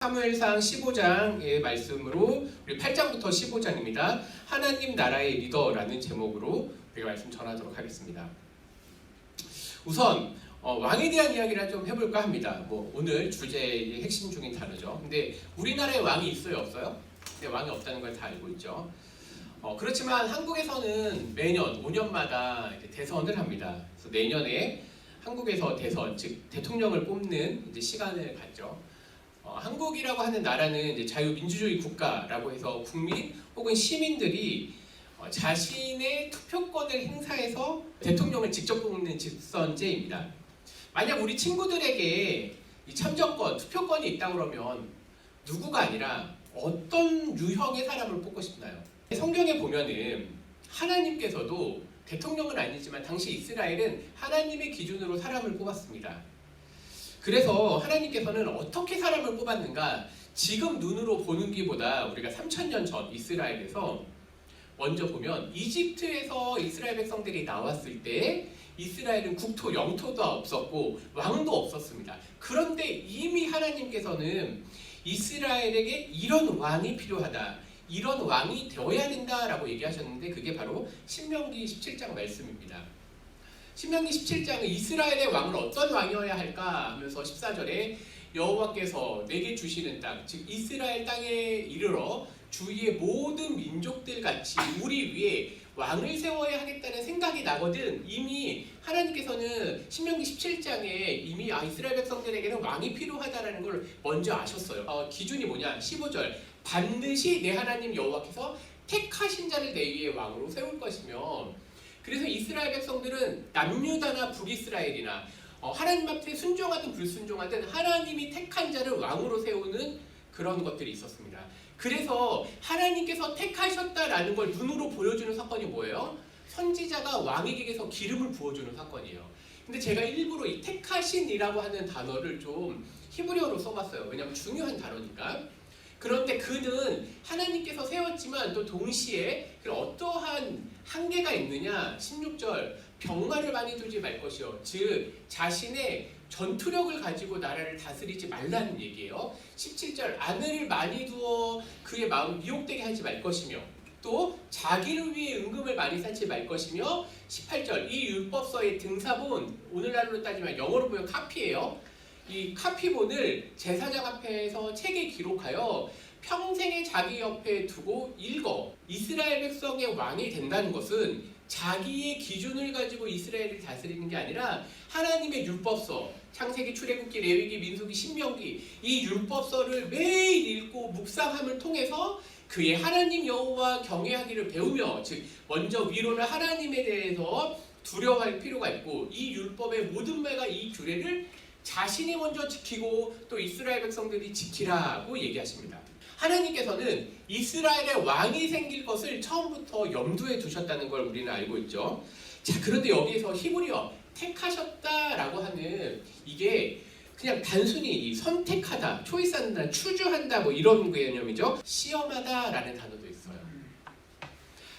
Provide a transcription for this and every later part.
사무엘상 15장의 말씀으로 우리 8장부터 15장입니다. 하나님 나라의 리더라는 제목으로 우리가 말씀 전하도록 하겠습니다. 우선 왕에 대한 이야기를 좀 해볼까 합니다. 오늘 주제의 핵심 중인 단어죠. 근데 우리나라에 왕이 있어요, 없어요? 네, 왕이 없다는 걸 다 알고 있죠. 그렇지만 한국에서는 매년 5년마다 대선을 합니다. 그래서 내년에 한국에서 대선, 즉 대통령을 뽑는 이제 시간을 갖죠. 한국이라고 하는 나라는 이제 자유민주주의 국가라고 해서 국민 혹은 시민들이 자신의 투표권을 행사해서 대통령을 직접 뽑는 직선제입니다. 만약 우리 친구들에게 이 참정권, 투표권이 있다 그러면 누구가 아니라 어떤 유형의 사람을 뽑고 싶나요? 성경에 보면은 하나님께서도 대통령은 아니지만 당시 이스라엘은 하나님의 기준으로 사람을 뽑았습니다. 그래서 하나님께서는 어떻게 사람을 뽑았는가? 지금 눈으로 보는 것보다 우리가 3000년 전 이스라엘에서 먼저 보면 이집트에서 이스라엘 백성들이 나왔을 때 이스라엘은 국토, 영토도 없었고 왕도 없었습니다. 그런데 이미 하나님께서는 이스라엘에게 이런 왕이 필요하다, 이런 왕이 되어야 된다라고 얘기하셨는데 그게 바로 신명기 17장 말씀입니다. 신명기 17장은 이스라엘의 왕은 어떤 왕이어야 할까 하면서 14절에 여호와께서 내게 주시는 땅, 즉 이스라엘 땅에 이르러 주위의 모든 민족들 같이 우리 위에 왕을 세워야 하겠다는 생각이 나거든. 이미 하나님께서는 신명기 17장에 이미 이스라엘 백성들에게는 왕이 필요하다는 걸 먼저 아셨어요. 기준이 뭐냐? 15절 반드시 내 하나님 여호와께서 택하신 자를 내 위에 왕으로 세울 것이며, 그래서 이스라엘 백성들은 남유다나 북이스라엘이나 하나님 앞에 순종하든 불순종하든 하나님이 택한 자를 왕으로 세우는 그런 것들이 있었습니다. 그래서 하나님께서 택하셨다라는 걸 눈으로 보여주는 사건이 뭐예요? 선지자가 왕에게서 기름을 부어주는 사건이에요. 근데 제가 일부러 이 택하신이라고 하는 단어를 좀 히브리어로 써봤어요. 왜냐하면 중요한 단어니까. 그런데 그는 하나님께서 세웠지만 또 동시에 어떠한 한계가 있느냐? 16절 병마를 많이 두지 말 것이요, 즉 자신의 전투력을 가지고 나라를 다스리지 말라는 얘기예요. 17절 아내를 많이 두어 그의 마음 미혹되게 하지 말 것이며, 또 자기를 위해 은금을 많이 쌓지 말 것이며, 18절 이 율법서의 등사본, 오늘날로 따지면 영어로 보면 카피예요. 이 카피본을 제사장 앞에서 책에 기록하여 평생에 자기 옆에 두고 읽어. 이스라엘 백성의 왕이 된다는 것은 자기의 기준을 가지고 이스라엘을 다스리는 게 아니라 하나님의 율법서, 창세기, 출애굽기, 레위기, 민수기, 신명기, 이 율법서를 매일 읽고 묵상함을 통해서 그의 하나님 여호와 경외하기를 배우며, 즉 먼저 위로는 하나님에 대해서 두려워할 필요가 있고, 이 율법의 모든 말과 이 규례를 자신이 먼저 지키고 또 이스라엘 백성들이 지키라고 얘기하십니다. 하나님께서는 이스라엘의 왕이 생길 것을 처음부터 염두에 두셨다는 걸 우리는 알고 있죠. 자, 그런데 여기에서 히브리어 택하셨다라고 하는 이게 그냥 단순히 선택하다, 초이스한다, 추주한다 이런 개념이죠. 시험하다라는 단어도 있어요.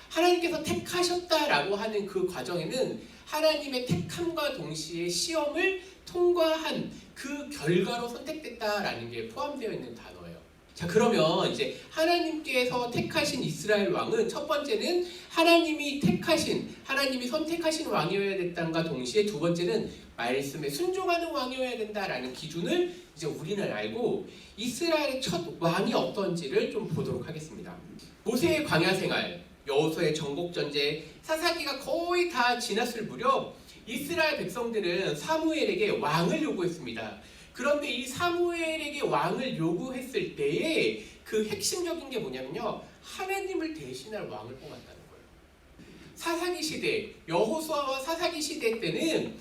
하나님께서 택하셨다라고 하는 그 과정에는 하나님의 택함과 동시에 시험을 통과한 그 결과로 선택됐다라는 게 포함되어 있는 단어예요. 자, 그러면 이제 하나님께서 택하신 이스라엘 왕은 첫 번째는 하나님이 선택하신 왕이어야 됐다는가 동시에 두 번째는 말씀에 순종하는 왕이어야 된다라는 기준을 이제 우리는 알고 이스라엘의 첫 왕이 어떤지를 좀 보도록 하겠습니다. 모세의 광야 생활, 여호수아의 정복 전쟁, 사사기가 거의 다 지났을 무렵 이스라엘 백성들은 사무엘에게 왕을 요구했습니다. 그런데 이 사무엘에게 왕을 요구했을 때에 그 핵심적인 게 뭐냐면요, 하나님을 대신할 왕을 뽑았다는 거예요. 사사기 시대, 여호수아와 사사기 시대 때는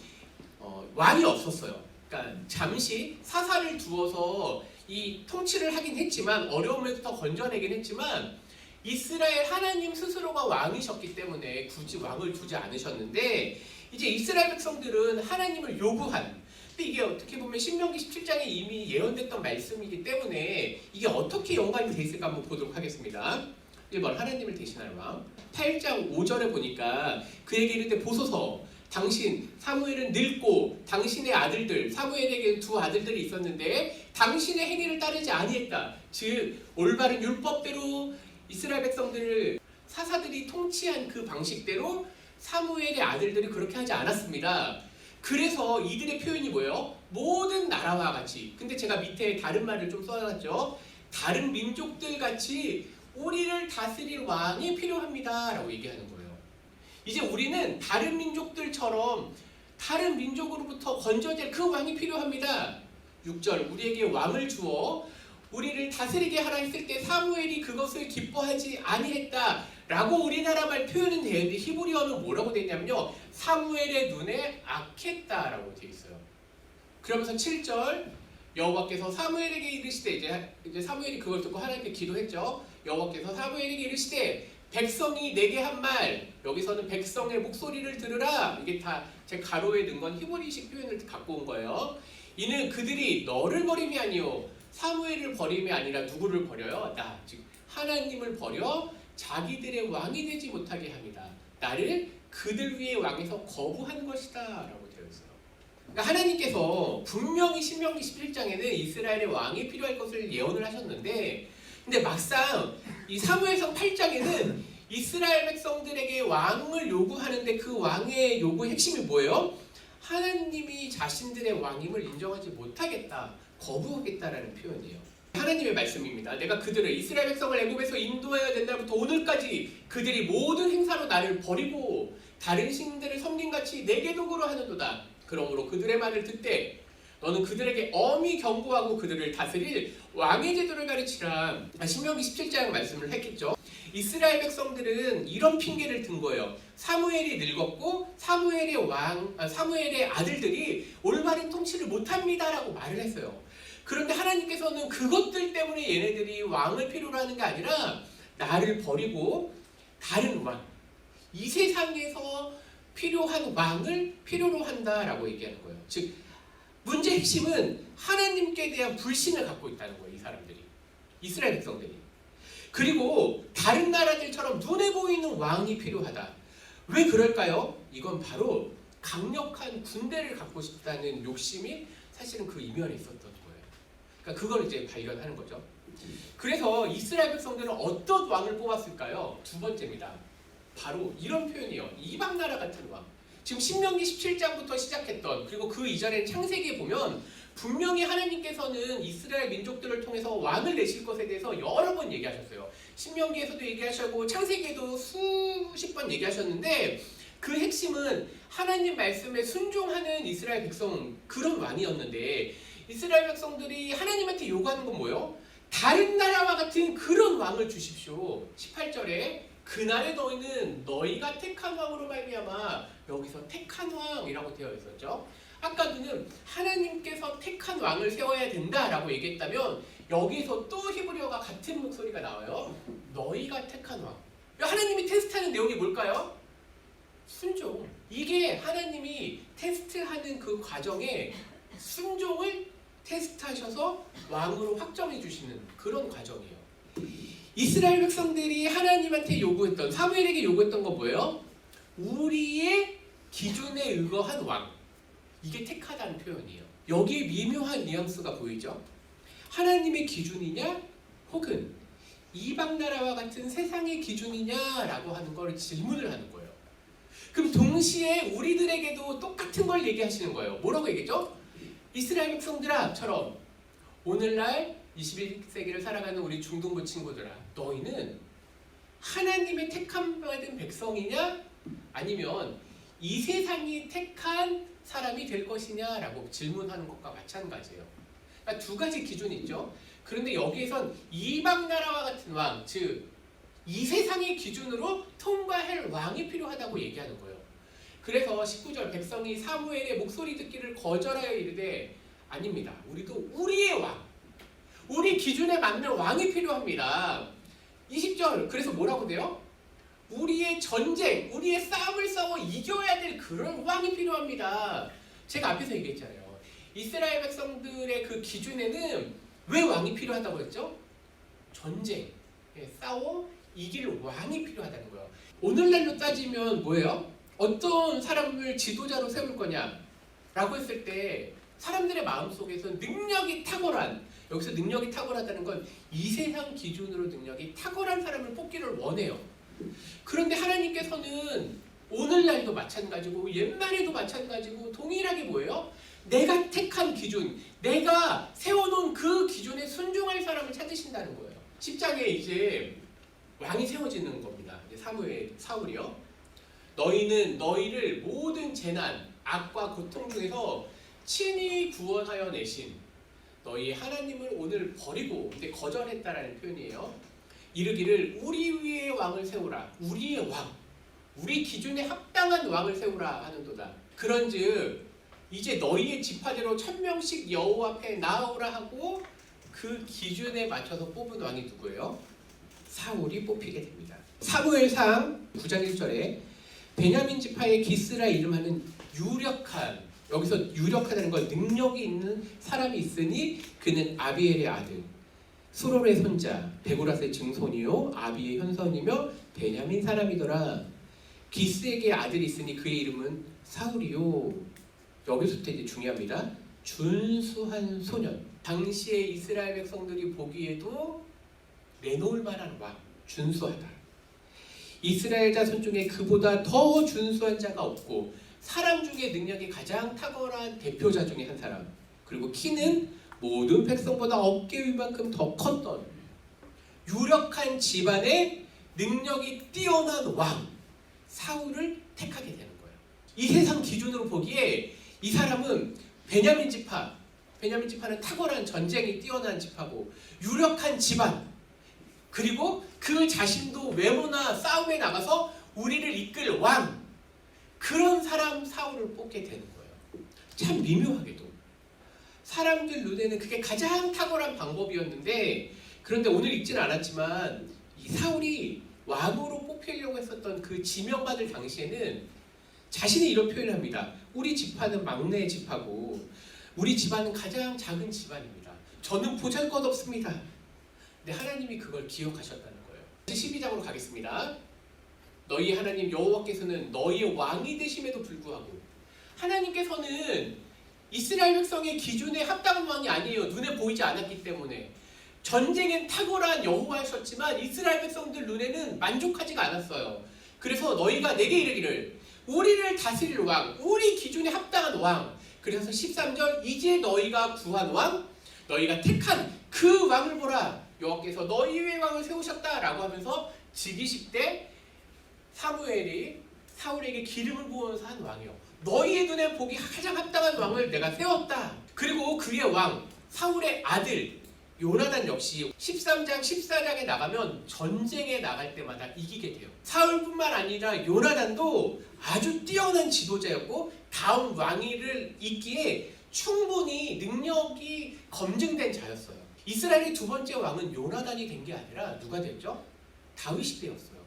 왕이 없었어요. 그러니까 잠시 사사를 두어서 이 통치를 하긴 했지만, 어려움에서 건져내긴 했지만, 이스라엘 하나님 스스로가 왕이셨기 때문에 굳이 왕을 두지 않으셨는데, 이제 이스라엘 백성들은 하나님을 요구한, 근데 이게 어떻게 보면 신명기 17장에 이미 예언됐던 말씀이기 때문에 이게 어떻게 연관이 돼 있을까 한번 보도록 하겠습니다. 1번 하나님을 대신할 왕. 8장 5절에 보니까 그에게 이르되 보소서 사무엘은 늙고 당신의 아들들, 사무엘에게 두 아들들이 있었는데 당신의 행위를 따르지 아니했다. 즉 올바른 율법대로 이스라엘 백성들을 사사들이 통치한 그 방식대로 사무엘의 아들들이 그렇게 하지 않았습니다. 그래서 이들의 표현이 뭐예요? 모든 나라와 같이. 근데 제가 밑에 다른 말을 좀 써놨죠. 다른 민족들 같이 우리를 다스릴 왕이 필요합니다 라고 얘기하는 거예요. 이제 우리는 다른 민족들처럼 다른 민족으로부터 건져질 그 왕이 필요합니다. 6절 우리에게 왕을 주어 우리를 다스리게 하라 했을 때 사무엘이 그것을 기뻐하지 아니했다 라고 우리나라 말 표현은 되는데 히브리어는 뭐라고 되어 있냐면요. 사무엘의 눈에 악했다 라고 되어 있어요. 그러면서 7절 여호와께서 사무엘에게 이르시되 이제 사무엘이 그걸 듣고 하나님께 기도했죠. 여호와께서 사무엘에게 이르시되 백성이 내게 한 말, 여기서는 백성의 목소리를 들으라. 이게 다 제 가로에 넣은 건 히브리식 표현을 갖고 온 거예요. 이는 그들이 너를 버림이 아니요 사무엘을 버림이 아니라 누구를 버려요? 나, 즉 하나님을 버려 자기들의 왕이 되지 못하게 합니다. 나를 그들 위에 왕에서 거부한 것이다 라고 되어 있어요. 그러니까 하나님께서 분명히 신명기 17장에는 이스라엘의 왕이 필요할 것을 예언을 하셨는데 근데 막상 이 사무엘상 8장에는 이스라엘 백성들에게 왕을 요구하는데 그 왕의 요구의 핵심이 뭐예요? 하나님이 자신들의 왕임을 인정하지 못하겠다, 거부하겠다라는 표현이에요. 하나님의 말씀입니다. 내가 그들을 이스라엘 백성을 애굽에서 인도해야 된다부터 오늘까지 그들이 모든 행사로 나를 버리고 다른 신들을 섬김같이 내게 도구로 하는도다. 그러므로 그들의 말을 듣되 너는 그들에게 엄히 경고하고 그들을 다스릴 왕의 제도를 가르치라. 신명기 17장 말씀을 했겠죠. 이스라엘 백성들은 이런 핑계를 든 거예요. 사무엘이 늙었고 사무엘의 아들들이 올바른 통치를 못합니다라고 말을 했어요. 그런데 하나님께서는 그것들 때문에 얘네들이 왕을 필요로 하는 게 아니라 나를 버리고 다른 왕, 이 세상에서 필요한 왕을 필요로 한다라고 얘기하는 거예요. 즉 문제의 핵심은 하나님께 대한 불신을 갖고 있다는 거예요. 이 사람들이, 이스라엘 백성들이. 그리고 다른 나라들처럼 눈에 보이는 왕이 필요하다. 왜 그럴까요? 이건 바로 강력한 군대를 갖고 싶다는 욕심이 사실은 그 이면에 있었던 거예요. 그러니까 그걸 이제 발견하는 거죠. 그래서 이스라엘 백성들은 어떤 왕을 뽑았을까요? 두 번째입니다. 바로 이런 표현이에요. 이방 나라 같은 왕. 지금 신명기 17장부터 시작했던, 그리고 그 이전에 창세기에 보면 분명히 하나님께서는 이스라엘 민족들을 통해서 왕을 내실 것에 대해서 여러 번 얘기하셨어요. 신명기에서도 얘기하셨고 창세기에도 수십 번 얘기하셨는데 그 핵심은 하나님 말씀에 순종하는 이스라엘 백성, 그런 왕이었는데 이스라엘 백성들이 하나님한테 요구하는 건 뭐예요? 다른 나라와 같은 그런 왕을 주십시오. 18절에 그날에 너희는 너희가 택한 왕으로 말미암아, 여기서 택한 왕이라고 되어 있었죠. 아까는 하나님께서 택한 왕을 세워야 된다라고 얘기했다면 여기서 또 히브리어가 같은 목소리가 나와요. 너희가 택한 왕. 하나님이 테스트하는 내용이 뭘까요? 순종. 이게 하나님이 테스트하는 그 과정에 순종을 테스트하셔서 왕으로 확정해 주시는 그런 과정이에요. 이스라엘 백성들이 하나님한테 요구했던, 사무엘에게 요구했던 건 뭐예요? 우리의 기준에 의거한 왕. 이게 택하다는 표현이에요. 여기에 미묘한 뉘앙스가 보이죠? 하나님의 기준이냐 혹은 이방 나라와 같은 세상의 기준이냐라고 하는 걸 질문을 하는 거예요. 그럼 동시에 우리들에게도 똑같은 걸 얘기하시는 거예요. 뭐라고 얘기했죠? 이스라엘 백성들아처럼 오늘날 21세기를 살아가는 우리 중동부 친구들아, 너희는 하나님의 택함 받은 백성이냐 아니면 이 세상이 택한 사람이 될 것이냐라고 질문하는 것과 마찬가지예요. 그러니까 두 가지 기준이 있죠. 그런데 여기에선 이방 나라와 같은 왕, 즉 이 세상의 기준으로 통과할 왕이 필요하다고 얘기하는 거예요. 그래서 19절 백성이 사무엘의 목소리 듣기를 거절하여 이르되 아닙니다. 우리도 우리의 왕, 우리 기준에 맞는 왕이 필요합니다. 20절 그래서 뭐라고 돼요? 우리의 전쟁, 우리의 싸움을 싸워 이겨야 될 그런 왕이 필요합니다. 제가 앞에서 얘기했잖아요. 이스라엘 백성들의 그 기준에는 왜 왕이 필요하다고 했죠? 전쟁, 싸워 이길 왕이 필요하다는 거예요. 오늘날로 따지면 뭐예요? 어떤 사람을 지도자로 세울 거냐라고 했을 때 사람들의 마음속에서 능력이 탁월한, 여기서 능력이 탁월하다는 건 이 세상 기준으로 능력이 탁월한 사람을 뽑기를 원해요. 그런데 하나님께서는 오늘날도 마찬가지고 옛날에도 마찬가지고 동일하게 뭐예요? 내가 택한 기준, 내가 세워놓은 그 기준에 순종할 사람을 찾으신다는 거예요. 10장에 이제 왕이 세워지는 겁니다. 이제 사울이요. 너희는 너희를 모든 재난, 악과 고통 중에서 친히 구원하여 내신 너희 하나님을 오늘 버리고, 근데 거절했다라는 표현이에요. 이르기를 우리 위에 왕을 세우라. 우리의 왕, 우리 기준에 합당한 왕을 세우라 하는도다. 그런즉 이제 너희의 지파대로 1000명씩 여호와 앞에 나오라 하고 그 기준에 맞춰서 뽑은 왕이 누구예요? 사울이 뽑히게 됩니다. 사무엘상 9장 1절에 베냐민 지파의 기스라 이름하는 유력한, 여기서 유력하다는 건 능력이 있는 사람이 있으니 그는 아비엘의 아들 수롤의 손자 베고라스의 증손이요 아비의 현손이며 베냐민 사람이더라. 기스에게 아들이 있으니 그의 이름은 사울이요. 여기서부터 이제 중요합니다. 준수한 소년. 당시에 이스라엘 백성들이 보기에도 내놓을 만한 왕, 준수하다. 이스라엘 자손 중에 그보다 더 준수한 자가 없고 사람 중에 능력이 가장 탁월한 대표자 중에 한 사람, 그리고 키는 모든 백성보다 어깨 위만큼 더 컸던 유력한 집안의 능력이 뛰어난 왕 사울을 택하게 되는 거예요. 이 세상 기준으로 보기에 이 사람은 베냐민 지파는 탁월한 전쟁이 뛰어난 지파고 유력한 집안, 그리고 그 자신도 외모나 싸움에 나가서 우리를 이끌 왕, 그런 사람 사울을 뽑게 되는 거예요. 참 미묘하게도 사람들 눈에는 그게 가장 탁월한 방법이었는데, 그런데 오늘 읽지는 않았지만 이 사울이 왕으로 뽑히려고 했었던 그 지명받을 당시에는 자신이 이런 표현을 합니다. 우리 지파는 막내 지파고 우리 집안은 가장 작은 집안입니다. 저는 보잘것없습니다. 근데 하나님이 그걸 기억하셨다는 거예요. 12장으로 가겠습니다. 너희 하나님 여호와께서는 너희의 왕이 되심에도 불구하고, 하나님께서는 이스라엘 백성의 기준에 합당한 왕이 아니에요. 눈에 보이지 않았기 때문에. 전쟁엔 탁월한 여호와셨지만 이스라엘 백성들 눈에는 만족하지가 않았어요. 그래서 너희가 내게 이르기를 우리를 다스릴 왕, 우리 기준에 합당한 왕. 그래서 13절 이제 너희가 구한 왕, 너희가 택한 그 왕을 보라. 여호와께서 너희 위에 왕을 세우셨다라고 하면서 즉위식 때 사무엘이 사울에게 기름을 부으면서 한 왕이요. 너희의 눈에 보기 가장 합당한 왕을 내가 세웠다. 그리고 그의 왕 사울의 아들 요나단 역시 13장 14장에 나가면 전쟁에 나갈 때마다 이기게 돼요. 사울뿐만 아니라 요나단도 아주 뛰어난 지도자였고 다음 왕위를 잇기에 충분히 능력이 검증된 자였어요. 이스라엘의 두 번째 왕은 요나단이 된 게 아니라 누가 됐죠? 다윗이 되었어요.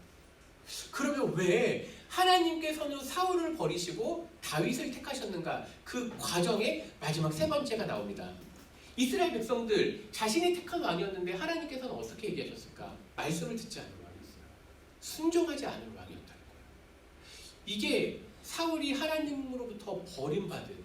그러면 왜 하나님께서는 사울을 버리시고 다윗을 택하셨는가? 그 과정의 마지막 세 번째가 나옵니다. 이스라엘 백성들 자신이 택한 왕이었는데 하나님께서는 어떻게 얘기하셨을까? 말씀을 듣지 않은 왕이었어요. 순종하지 않은 왕이었다는 거예요. 이게 사울이 하나님으로부터 버림받은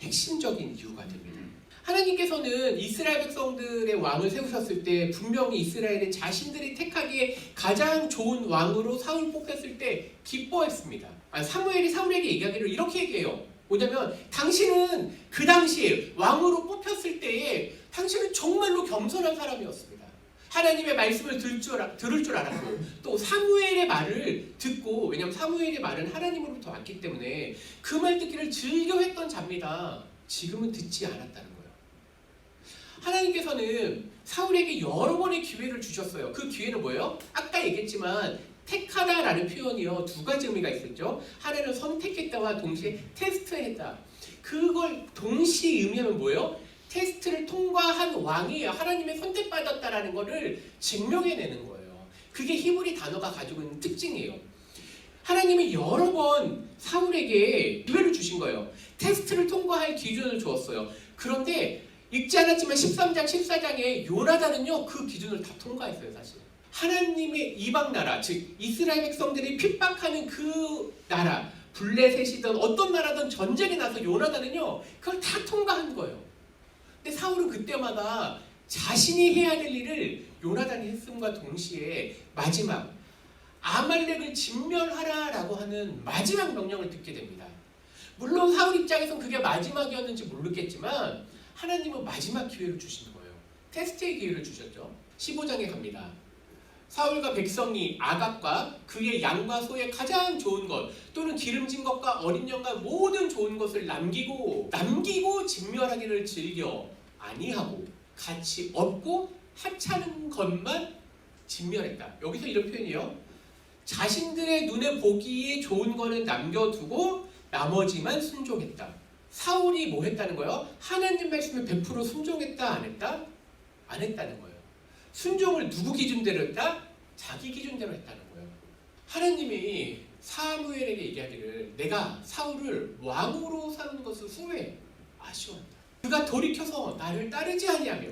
핵심적인 이유가 됩니다. 하나님께서는 이스라엘 백성들의 왕을 세우셨을 때 분명히 이스라엘은 자신들이 택하기에 가장 좋은 왕으로 사울 뽑혔을 때 기뻐했습니다. 사무엘이 사울에게 얘기하기를 이렇게 얘기해요. 뭐냐면 당신은 그 당시에 왕으로 뽑혔을 때에 당신은 정말로 겸손한 사람이었습니다. 하나님의 말씀을 들을 줄 알았고 또 사무엘의 말을 듣고, 왜냐하면 사무엘의 말은 하나님으로부터 왔기 때문에 그 말 듣기를 즐겨했던 자입니다. 지금은 듣지 않았다는 거예요. 하나님께서는 사울에게 여러 번의 기회를 주셨어요. 그 기회는 뭐예요? 아까 얘기했지만 택하다라는 표현이요, 두 가지 의미가 있었죠. 하나는 선택했다와 동시에 테스트했다. 그걸 동시에 의미하면 뭐예요? 테스트를 통과한 왕이 하나님의 선택받았다라는 것을 증명해내는 거예요. 그게 히브리 단어가 가지고 있는 특징이에요. 하나님이 여러 번 사울에게 기회를 주신 거예요. 테스트를 통과할 기준을 주었어요. 그런데 읽지 않았지만 13장 14장에 요나단은요 그 기준을 다 통과했어요. 사실 하나님의 이방 나라, 즉 이스라엘 백성들이 핍박하는 그 나라 블레셋이든 어떤 나라든 전쟁이 나서 요나단은요 그걸 다 통과한 거예요. 근데 사울은 그때마다 자신이 해야 될 일을 요나단이 했음과 동시에 마지막 아말렉을 진멸하라라고 하는 마지막 명령을 듣게 됩니다. 물론 사울 입장에선 그게 마지막이었는지 모르겠지만 하나님은 마지막 기회를 주신 거예요. 테스트의 기회를 주셨죠. 15장에 갑니다. 사울과 백성이 아갑과 그의 양과 소의 가장 좋은 것 또는 기름진 것과 어린 양과 모든 좋은 것을 남기고 진멸하기를 즐겨 아니하고 같이 얻고 하찮은 것만 진멸했다. 여기서 이런 표현이에요. 자신들의 눈에 보기에 좋은 거는 남겨두고 나머지만 순종했다. 사울이 뭐 했다는 거예요? 하나님 말씀에 100% 순종했다 안 했다? 안 했다는 거예요. 순종을 누구 기준대로 했다? 자기 기준대로 했다는 거예요. 하나님이 사무엘에게 얘기하기를 내가 사울을 왕으로 삼은 것을 후회 아쉬워한다. 그가 돌이켜서 나를 따르지 아니하며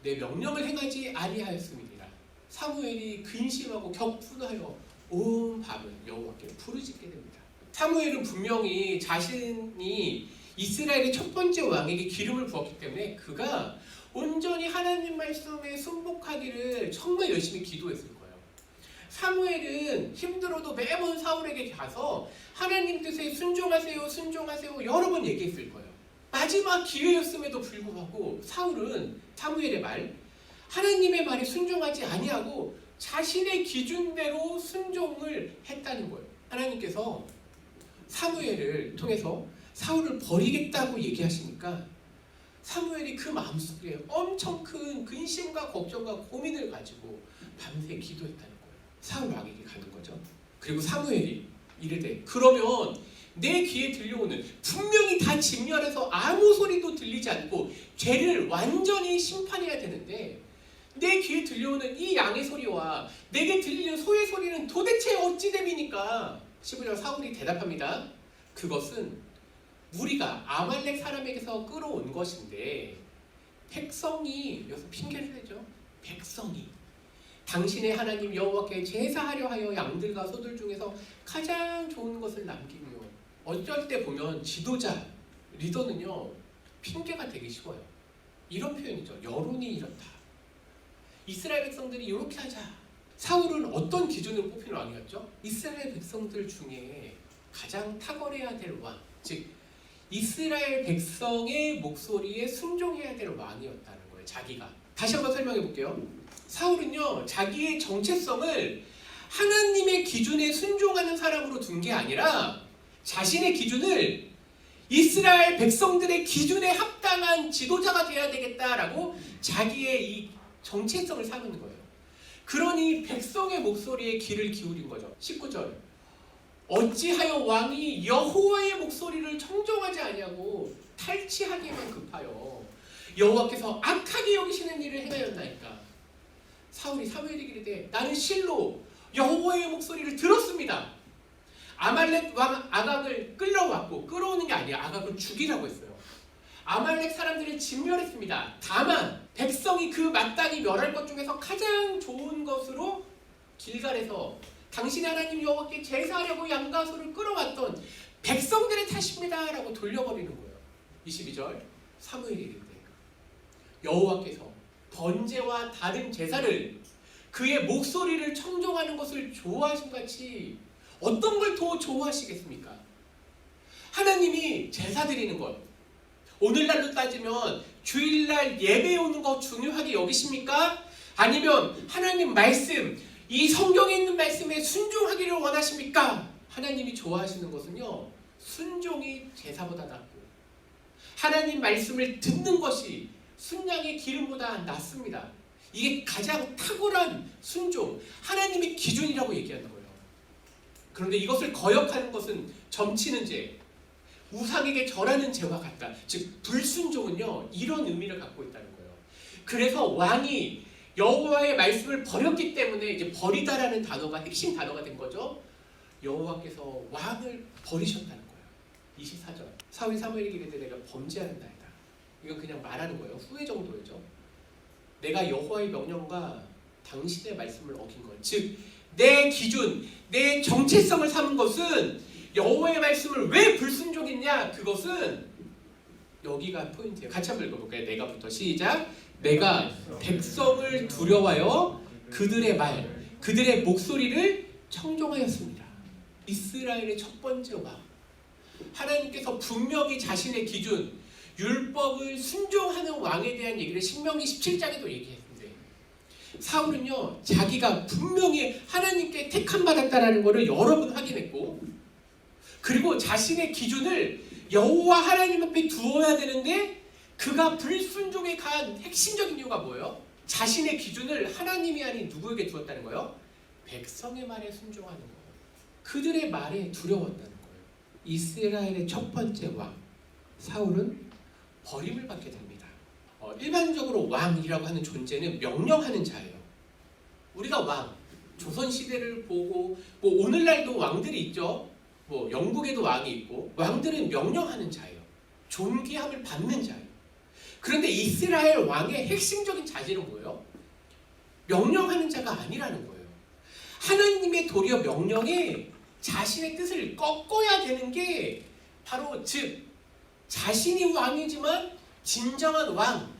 내 명령을 행하지 아니하였음이니라. 사무엘이 근심하고 격분하여 온 밤을 여호와께 부르짖게 됩니다. 사무엘은 분명히 자신이 이스라엘의 첫 번째 왕에게 기름을 부었기 때문에 그가 온전히 하나님 말씀에 순복하기를 정말 열심히 기도했을 거예요. 사무엘은 힘들어도 매번 사울에게 가서 하나님 뜻에 순종하세요 여러 번 얘기했을 거예요. 마지막 기회였음에도 불구하고 사울은 사무엘의 말, 하나님의 말에 순종하지 아니하고 자신의 기준대로 순종을 했다는 거예요. 하나님께서 사무엘을 통해서 사울을 버리겠다고 얘기하시니까 사무엘이 그 마음속에 엄청 큰 근심과 걱정과 고민을 가지고 밤새 기도했다는 거예요. 사울 왕에게 가는 거죠. 그리고 사무엘이 이르되 그러면 내 귀에 들려오는 분명히 다 진멸해서 아무 소리도 들리지 않고 죄를 완전히 심판해야 되는데 내 귀에 들려오는 이 양의 소리와 내게 들리는 소의 소리는 도대체 어찌 됨이니까? 15절 사울이 대답합니다. 그것은 우리가 아말렉 사람에게서 끌어온 것인데 백성이 여기서 핑계를 대죠. 백성이 당신의 하나님 여호와께 제사하려 하여 양들과 소들 중에서 가장 좋은 것을 남기며 어쩔 때 보면 지도자, 리더는요 핑계가 되기 쉬워요. 이런 표현이죠. 여론이 이렇다. 이스라엘 백성들이 이렇게 하자. 사울은 어떤 기준으로 뽑힌 왕이었죠? 이스라엘 백성들 중에 가장 탁월해야 될 왕, 즉 이스라엘 백성의 목소리에 순종해야 될 왕이었다는 거예요. 자기가. 다시 한번 설명해 볼게요. 사울은요 자기의 정체성을 하나님의 기준에 순종하는 사람으로 둔 게 아니라 자신의 기준을 이스라엘 백성들의 기준에 합당한 지도자가 되어야 되겠다라고 자기의 이 정체성을 삼는 거예요. 그러니 백성의 목소리에 귀를 기울인 거죠. 19절 어찌하여 왕이 여호와의 목소리를 청종하지 아니하고 탈취하기만 급하여 여호와께서 악하게 여기시는 일을 행하였나이까. 사울이 사무엘에게 이르되 나는 실로 여호와의 목소리를 들었습니다. 아말렉 왕 아각을 끌어왔고 끌어오는 게 아니라 아각을 죽이라고 했어요. 아말렉 사람들을 진멸했습니다. 다만 백성이 그 마땅히 멸할 것 중에서 가장 좋은 것으로 길갈에서 당신의 하나님 여호와께 제사하려고 양과 소를 끌어왔던 백성들의 탓입니다 라고 돌려버리는 거예요. 22절 사무엘이 이르되 여호와께서 번제와 다른 제사를 그의 목소리를 청종하는 것을 좋아하신 같이 어떤 걸 더 좋아하시겠습니까? 하나님이 제사 드리는 것, 오늘날로 따지면 주일날 예배 오는 거 중요하게 여기십니까? 아니면 하나님 말씀, 이 성경에 있는 말씀에 순종하기를 원하십니까? 하나님이 좋아하시는 것은요 순종이 제사보다 낫고 하나님 말씀을 듣는 것이 순양의 기름보다 낫습니다. 이게 가장 탁월한 순종, 하나님의 기준이라고 얘기하는 거예요. 그런데 이것을 거역하는 것은 점치는 죄, 우상에게 절하는 죄와 같다. 즉 불순종은요 이런 의미를 갖고 있다는 거예요. 그래서 왕이 여호와의 말씀을 버렸기 때문에 이제 버리다라는 단어가 핵심 단어가 된 거죠. 여호와께서 왕을 버리셨다는 거예요. 24절 사울이 사무엘에게 이르되 내가 범죄하였나이다. 이건 그냥 말하는 거예요. 후회 정도였죠. 내가 여호와의 명령과 당신의 말씀을 어긴 것, 즉 내 기준, 내 정체성을 삼은 것은 여호와의 말씀을 왜 불순종했냐? 그것은 여기가 포인트예요. 같이 한번 읽어볼까요? 내가부터 시작. 내가 백성을 두려워하여 그들의 말, 그들의 목소리를 청종하였습니다. 이스라엘의 첫 번째 왕. 하나님께서 분명히 자신의 기준, 율법을 순종하는 왕에 대한 얘기를 신명기 17장에도 얘기했는데, 사울은요 자기가 분명히 하나님께 택함 받았다라는 것을 여러 번 확인했고, 그리고 자신의 기준을 여호와 하나님 앞에 두어야 되는데 그가 불순종에 간 핵심적인 이유가 뭐예요? 자신의 기준을 하나님이 아닌 누구에게 두었다는 거예요? 백성의 말에 순종하는 거예요. 그들의 말에 두려웠다는 거예요. 이스라엘의 첫 번째 왕 사울은 버림을 받게 됩니다. 일반적으로 왕이라고 하는 존재는 명령하는 자예요. 우리가 왕, 조선시대를 보고 뭐 오늘날도 왕들이 있죠. 뭐 영국에도 왕이 있고, 왕들은 명령하는 자예요. 존귀함을 받는 자예요. 그런데 이스라엘 왕의 핵심적인 자질은 뭐예요? 명령하는 자가 아니라는 거예요. 하나님의 도리어 명령에 자신의 뜻을 꺾어야 되는 게 바로 즉 자신이 왕이지만 진정한 왕,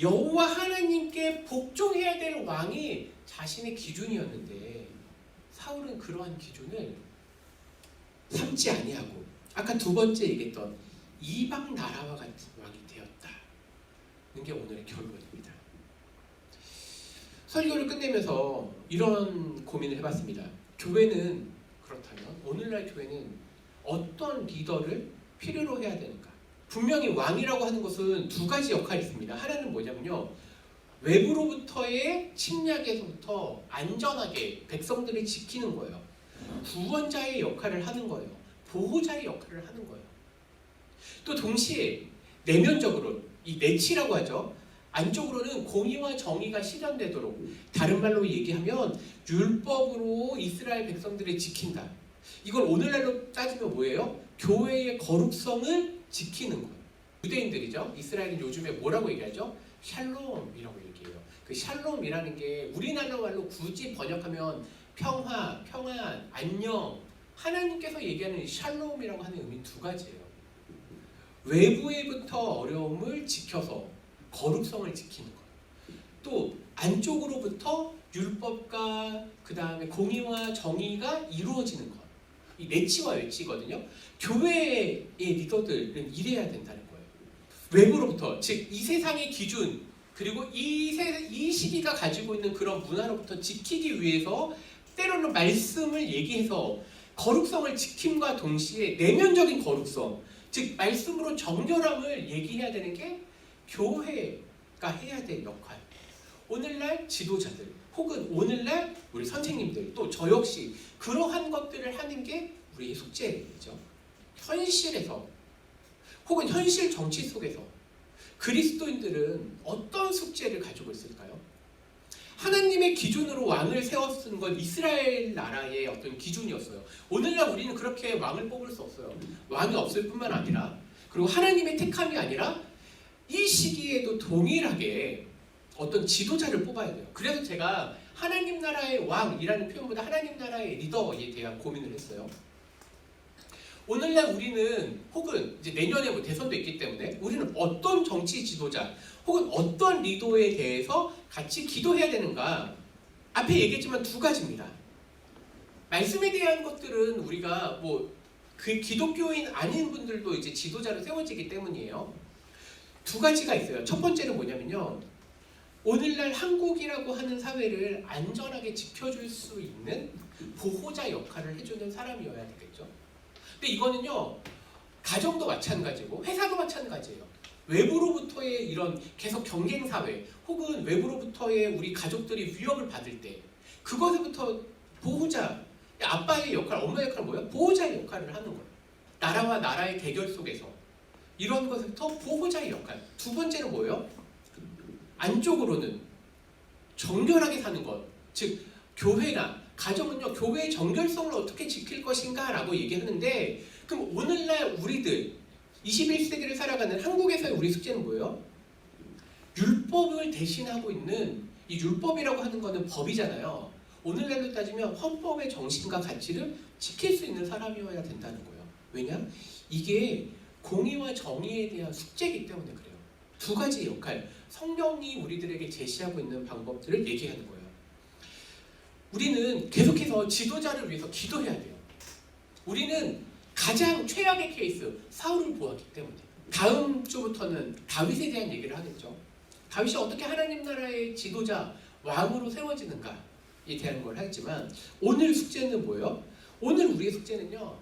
여호와 하나님께 복종해야 될 왕이 자신의 기준이었는데, 사울은 그러한 기준을 삼지 아니하고 아까 두 번째 얘기했던 이방 나라와 같은 왕이 되었다는 게 오늘의 결론입니다. 설교를 끝내면서 이런 고민을 해봤습니다. 교회는 그렇다면, 오늘날 교회는 어떤 리더를 필요로 해야 되는가? 분명히 왕이라고 하는 것은 두 가지 역할이 있습니다. 하나는 뭐냐면요, 외부로부터의 침략에서부터 안전하게 백성들을 지키는 거예요. 구원자의 역할을 하는 거예요. 보호자의 역할을 하는 거예요. 또 동시에 내면적으로, 이 내치라고 하죠. 안쪽으로는 공의와 정의가 실현되도록, 다른 말로 얘기하면 율법으로 이스라엘 백성들을 지킨다. 이걸 오늘날로 따지면 뭐예요? 교회의 거룩성을 지키는 거예요. 유대인들이죠. 이스라엘은 요즘에 뭐라고 얘기하죠? 샬롬이라고 얘기해요. 그 샬롬이라는 게 우리나라 말로 굳이 번역하면 평화, 평안, 안녕, 하나님께서 얘기하는 샬롬이라고 하는 의미는 두 가지예요. 외부에부터 어려움을 지켜서 거룩성을 지키는 거예요. 또 안쪽으로부터 율법과 그 다음에 공의와 정의가 이루어지는 것. 이 내치와 외치거든요. 교회의 리더들은 이래야 된다는 거예요. 외부로부터, 즉 이 세상의 기준, 그리고 이 시기가 가지고 있는 그런 문화로부터 지키기 위해서 때로는 말씀을 얘기해서 거룩성을 지킴과 동시에 내면적인 거룩성, 즉 말씀으로 정결함을 얘기해야 되는 게 교회가 해야 될 역할. 오늘날 지도자들 혹은 오늘날 우리 선생님들, 또 저 역시 그러한 것들을 하는 게 우리의 숙제이죠. 현실에서 혹은 현실 정치 속에서 그리스도인들은 어떤 숙제를 가지고 있을까요? 하나님의 기준으로 왕을 세웠은 건 이스라엘 나라의 어떤 기준이었어요. 오늘날 우리는 그렇게 왕을 뽑을 수 없어요. 왕이 없을 뿐만 아니라, 그리고 하나님의 택함이 아니라 이 시기에도 동일하게 어떤 지도자를 뽑아야 돼요. 그래서 제가 하나님 나라의 왕이라는 표현보다 하나님 나라의 리더에 대한 고민을 했어요. 오늘날 우리는 혹은 이제 내년에 뭐 대선도 있기 때문에 우리는 어떤 정치 지도자 혹은 어떤 리더에 대해서 같이 기도해야 되는가? 앞에 얘기했지만 두 가지입니다. 말씀에 대한 것들은 우리가 뭐 그 기독교인 아닌 분들도 이제 지도자로 세워지기 때문이에요. 두 가지가 있어요. 첫 번째는 뭐냐면요, 오늘날 한국이라고 하는 사회를 안전하게 지켜줄 수 있는 보호자 역할을 해주는 사람이어야 되겠죠. 근데 이거는요, 가정도 마찬가지고 회사도 마찬가지예요. 외부로부터의 이런 계속 경쟁 사회 혹은 외부로부터의 우리 가족들이 위협을 받을 때 그것에부터 보호자, 아빠의 역할, 엄마의 역할은 뭐예요? 보호자의 역할을 하는 거예요. 나라와 나라의 대결 속에서 이런 것부터 보호자의 역할. 두 번째는 뭐예요? 안쪽으로는 정결하게 사는 것. 즉 교회나 가정은요, 교회의 정결성을 어떻게 지킬 것인가 라고 얘기하는데, 그럼 오늘날 우리들 21세기를 살아가는 한국에서의 우리 숙제는 뭐예요? 율법을 대신하고 있는, 이 율법이라고 하는 거는 법이잖아요. 오늘날로 따지면 헌법의 정신과 가치를 지킬 수 있는 사람이어야 된다는 거예요. 왜냐? 이게 공의와 정의에 대한 숙제이기 때문에 그래요. 두 가지 역할, 성령이 우리들에게 제시하고 있는 방법들을 얘기하는 거예요. 우리는 계속해서 지도자를 위해서 기도해야 돼요. 우리는 가장 최악의 케이스, 사울을 보았기 때문에. 다음 주부터는 다윗에 대한 얘기를 하겠죠. 다윗이 어떻게 하나님 나라의 지도자, 왕으로 세워지는가에 대한 걸 하겠지만, 오늘 숙제는 뭐예요? 오늘 우리의 숙제는요,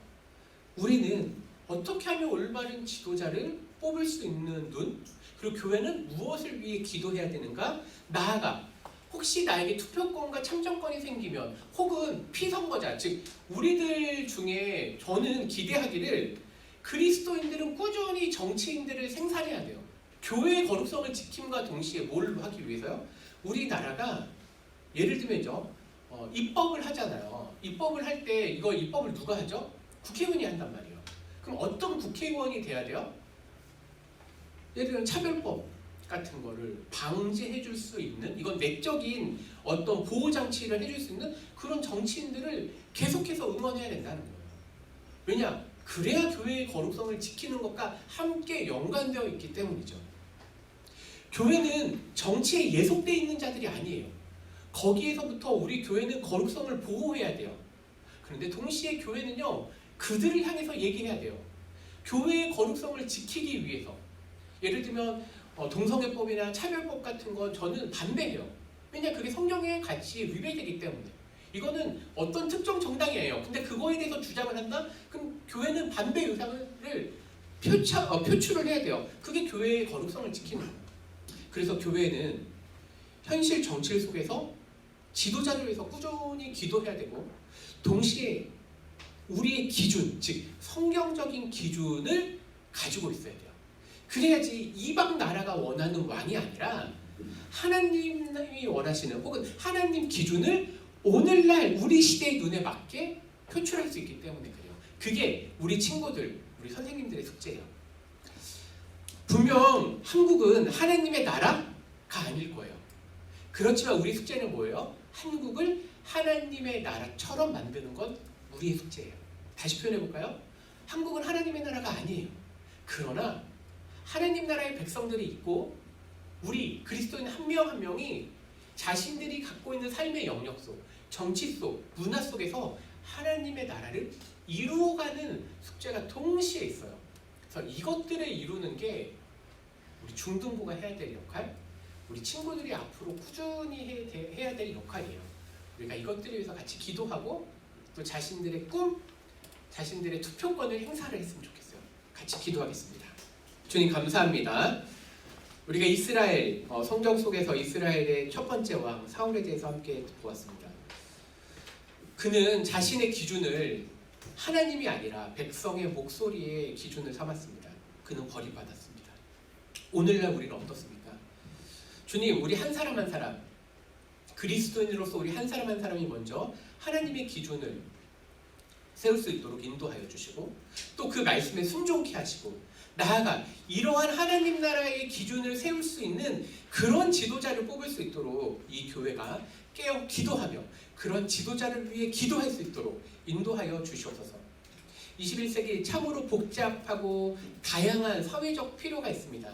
우리는 어떻게 하면 올바른 지도자를 뽑을 수 있는 눈, 그리고 교회는 무엇을 위해 기도해야 되는가? 나아가 혹시 나에게 투표권과 참정권이 생기면, 혹은 피선거자, 즉 우리들 중에 저는 기대하기를 그리스도인들은 꾸준히 정치인들을 생산해야 돼요. 교회의 거룩성을 지킴과 동시에 뭘 하기 위해서요? 우리나라가 예를 들면요, 입법을 하잖아요. 입법을 할 때 이거 입법을 누가 하죠? 국회의원이 한단 말이에요. 그럼 어떤 국회의원이 돼야 돼요? 예를 들면 차별법 같은 거를 방지해 줄 수 있는, 이건 내적인 어떤 보호장치를 해줄 수 있는 그런 정치인들을 계속해서 응원해야 된다는 거예요. 왜냐? 그래야 교회의 거룩성을 지키는 것과 함께 연관되어 있기 때문이죠. 교회는 정치에 예속되어 있는 자들이 아니에요. 거기에서부터 우리 교회는 거룩성을 보호해야 돼요. 그런데 동시에 교회는요, 그들을 향해서 얘기해야 돼요. 교회의 거룩성을 지키기 위해서. 예를 들면 동성애법이나 차별법 같은 건 저는 반대해요. 왜냐? 그게 성경의 가치에 위배되기 때문에. 이거는 어떤 특정 정당이에요. 근데 그거에 대해서 주장을 한다? 그럼 교회는 반대 의사를 표출을 해야 돼요. 그게 교회의 거룩성을 지키는 거예요. 그래서 교회는 현실 정치 속에서 지도자를 위해서 꾸준히 기도해야 되고, 동시에 우리의 기준, 즉 성경적인 기준을 가지고 있어야 돼요. 그래야지 이방 나라가 원하는 왕이 아니라 하나님이 원하시는, 혹은 하나님 기준을 오늘날 우리 시대의 눈에 맞게 표출할 수 있기 때문에 그래요. 그게 우리 친구들, 우리 선생님들의 숙제예요. 분명 한국은 하나님의 나라가 아닐 거예요. 그렇지만 우리 숙제는 뭐예요? 한국을 하나님의 나라처럼 만드는 건 우리의 숙제예요. 다시 표현해 볼까요? 한국은 하나님의 나라가 아니에요. 그러나 하나님 나라의 백성들이 있고, 우리 그리스도인 한 명 한 명이 자신들이 갖고 있는 삶의 영역 속, 정치 속, 문화 속에서 하나님의 나라를 이루어가는 숙제가 동시에 있어요. 그래서 이것들을 이루는 게 우리 중등부가 해야 될 역할, 우리 친구들이 앞으로 꾸준히 해야 될 역할이에요. 우리가 이것들을 위해서 같이 기도하고, 또 자신들의 꿈, 자신들의 투표권을 행사를 했으면 좋겠어요. 같이 기도하겠습니다. 주님 감사합니다. 우리가 이스라엘, 성경 속에서 이스라엘의 첫 번째 왕 사울에 대해서 함께 보았습니다. 그는 자신의 기준을 하나님이 아니라 백성의 목소리의 기준을 삼았습니다. 그는 버림받았습니다. 오늘날 우리는 어떻습니까? 주님, 우리 한 사람 한 사람, 그리스도인으로서 우리 한 사람 한 사람이 먼저 하나님의 기준을 세울 수 있도록 인도하여 주시고, 또 그 말씀에 순종케 하시고, 나아가 이러한 하나님 나라의 기준을 세울 수 있는 그런 지도자를 뽑을 수 있도록 이 교회가 깨어 기도하며 그런 지도자를 위해 기도할 수 있도록 인도하여 주시옵소서. 21세기 참으로 복잡하고 다양한 사회적 필요가 있습니다.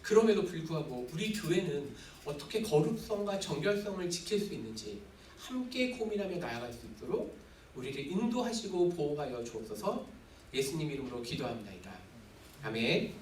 그럼에도 불구하고 우리 교회는 어떻게 거룩성과 정결성을 지킬 수 있는지 함께 고민하며 나아갈 수 있도록 우리를 인도하시고 보호하여 주옵소서. 예수님 이름으로 기도합니다. 아멘.